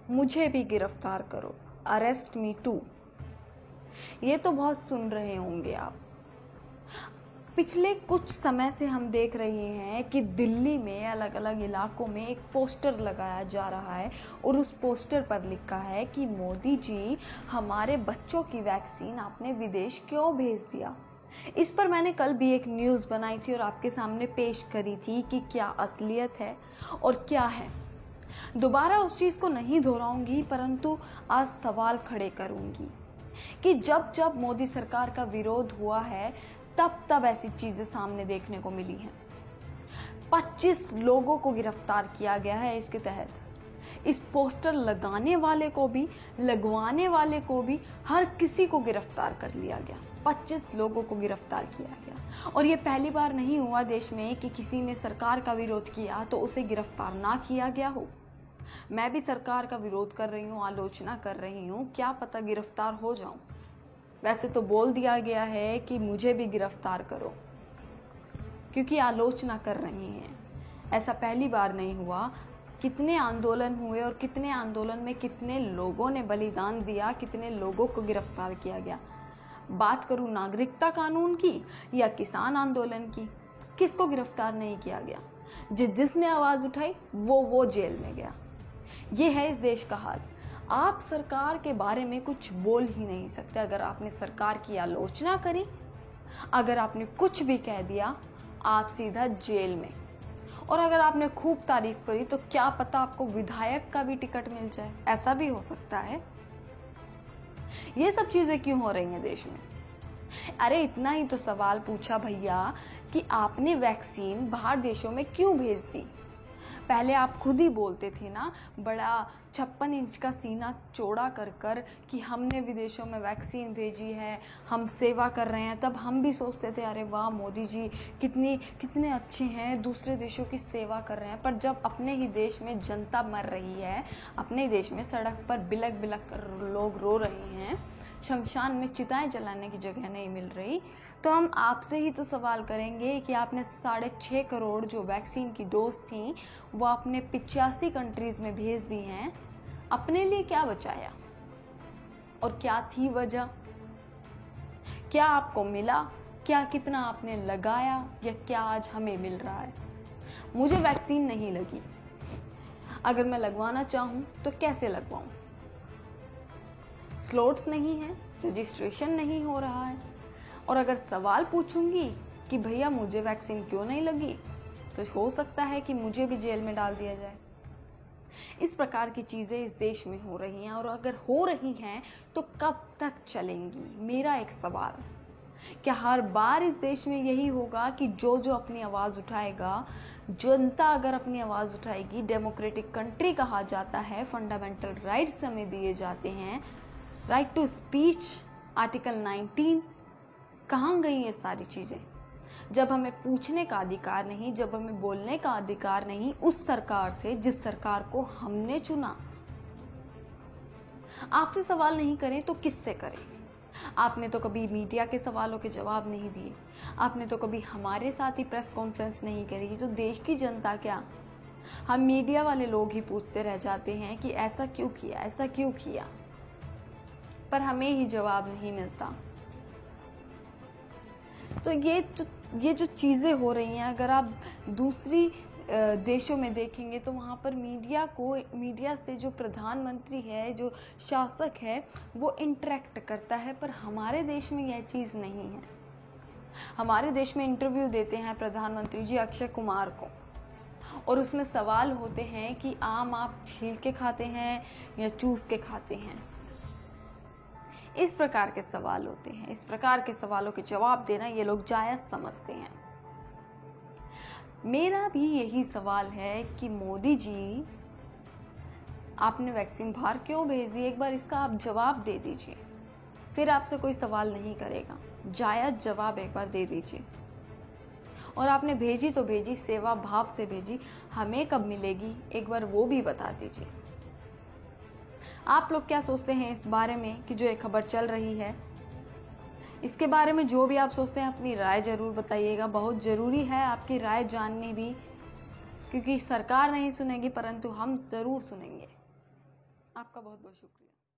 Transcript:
मुझे भी गिरफ्तार करो, अरेस्ट मी टू। ये तो बहुत सुन रहे होंगे आप। पिछले कुछ समय से हम देख रहे हैं कि दिल्ली में अलग अलग इलाकों में एक पोस्टर लगाया जा रहा है और उस पोस्टर पर लिखा है कि मोदी जी, हमारे बच्चों की वैक्सीन आपने विदेश क्यों भेज दिया। इस पर मैंने कल भी एक न्यूज़ बनाई थी और आपके सामने पेश करी थी कि क्या असलियत है और क्या है। दोबारा उस चीज़ को नहीं दोहराऊंगी, परंतु आज सवाल खड़े करूंगी कि जब जब मोदी सरकार का विरोध हुआ है तब तब ऐसी चीजें सामने देखने को मिली हैं। 25 लोगों को गिरफ्तार किया गया है इसके तहत। इस पोस्टर लगाने वाले को भी, लगवाने वाले को भी, हर किसी को गिरफ्तार कर लिया गया। 25 लोगों को गिरफ्तार किया गया। और ये पहली बार नहीं हुआ देश में कि किसी ने सरकार का विरोध किया तो उसे गिरफ्तार ना किया गया हो। मैं भी सरकार का विरोध कर रही हूँ, आलोचना कर रही हूँ, क्या पता गिरफ्तार हो जाऊं। वैसे तो बोल दिया गया है कि मुझे भी गिरफ्तार करो, क्योंकि आलोचना कर रही हैं। ऐसा पहली बार नहीं हुआ। कितने आंदोलन हुए और कितने आंदोलन में कितने लोगों ने बलिदान दिया, कितने लोगों को गिरफ्तार किया गया। बात करूं नागरिकता कानून की या किसान आंदोलन की, किसको गिरफ्तार नहीं किया गया। जिसने आवाज उठाई वो जेल में गया। ये है इस देश का हाल। आप सरकार के बारे में कुछ बोल ही नहीं सकते। अगर आपने सरकार की आलोचना करी, अगर आपने कुछ भी कह दिया, आप सीधा जेल में। और अगर आपने खूब तारीफ करी तो क्या पता आपको विधायक का भी टिकट मिल जाए, ऐसा भी हो सकता है। ये सब चीजें क्यों हो रही हैं देश में? अरे इतना ही तो सवाल पूछा भैया कि आपने वैक्सीन बाहर देशों में क्यों भेज दी। पहले आप खुद ही बोलते थे ना, बड़ा 56 इंच का सीना चौड़ा कर कर कि हमने विदेशों में वैक्सीन भेजी है, हम सेवा कर रहे हैं। तब हम भी सोचते थे अरे वाह मोदी जी कितने अच्छे हैं, दूसरे देशों की सेवा कर रहे हैं। पर जब अपने ही देश में जनता मर रही है, अपने ही देश में सड़क पर बिलक बिलक कर लोग रो रहे हैं, शमशान में चिताएं जलाने की जगह नहीं मिल रही, तो हम आपसे ही तो सवाल करेंगे कि आपने 6.5 करोड़ जो वैक्सीन की डोज थी वो आपने 85 कंट्रीज में भेज दी हैं। अपने लिए क्या बचाया और क्या थी वजह? क्या आपको मिला? क्या कितना आपने लगाया या क्या आज हमें मिल रहा है? मुझे वैक्सीन नहीं लगी। अगर मैं लगवाना चाहूं तो कैसे लगवाऊं? स्लॉट्स नहीं है, रजिस्ट्रेशन नहीं हो रहा है। और अगर सवाल पूछूंगी कि भैया मुझे वैक्सीन क्यों नहीं लगी, तो हो सकता है कि मुझे भी जेल में डाल दिया जाए। इस प्रकार की चीजें इस देश में हो रही हैं, और अगर हो रही हैं तो कब तक चलेंगी? मेरा एक सवाल, क्या हर बार इस देश में यही होगा कि जो जो अपनी आवाज उठाएगा, जनता अगर अपनी आवाज उठाएगी, डेमोक्रेटिक कंट्री कहा जाता है, फंडामेंटल राइट्स हमें दिए जाते हैं, राइट टू स्पीच, आर्टिकल 19, कहाँ गई ये सारी चीजें? जब हमें पूछने का अधिकार नहीं, जब हमें बोलने का अधिकार नहीं उस सरकार से जिस सरकार को हमने चुना। आपसे सवाल नहीं करें तो किससे करें? आपने तो कभी मीडिया के सवालों के जवाब नहीं दिए, आपने तो कभी हमारे साथ ही प्रेस कॉन्फ्रेंस नहीं करी, तो देश की जनता क्या? हम मीडिया वाले लोग ही पूछते रह जाते हैं कि ऐसा क्यों किया, ऐसा क्यों किया, पर हमें ही जवाब नहीं मिलता। तो ये जो चीज़ें हो रही हैं, अगर आप दूसरी देशों में देखेंगे तो वहाँ पर मीडिया से जो प्रधानमंत्री है, जो शासक है, वो इंटरेक्ट करता है, पर हमारे देश में यह चीज़ नहीं है। हमारे देश में इंटरव्यू देते हैं प्रधानमंत्री जी अक्षय कुमार को, और उसमें सवाल होते हैं कि आम आप छील के खाते हैं या चूस के खाते हैं। इस प्रकार के सवाल होते हैं। इस प्रकार के सवालों के जवाब देना ये लोग जायज़ समझते हैं। मेरा भी यही सवाल है कि मोदी जी, आपने वैक्सीन बाहर क्यों भेजी? एक बार इसका आप जवाब दे दीजिए, फिर आपसे कोई सवाल नहीं करेगा। जायज़ जवाब एक बार दे दीजिए। और आपने भेजी तो भेजी, सेवा भाव से भेजी, हमें कब मिलेगी एक बार वो भी बता दीजिए। आप लोग क्या सोचते हैं इस बारे में कि जो ये खबर चल रही है, इसके बारे में जो भी आप सोचते हैं अपनी राय जरूर बताइएगा। बहुत ज़रूरी है आपकी राय जाननी भी, क्योंकि सरकार नहीं सुनेगी परंतु हम ज़रूर सुनेंगे। आपका बहुत बहुत शुक्रिया।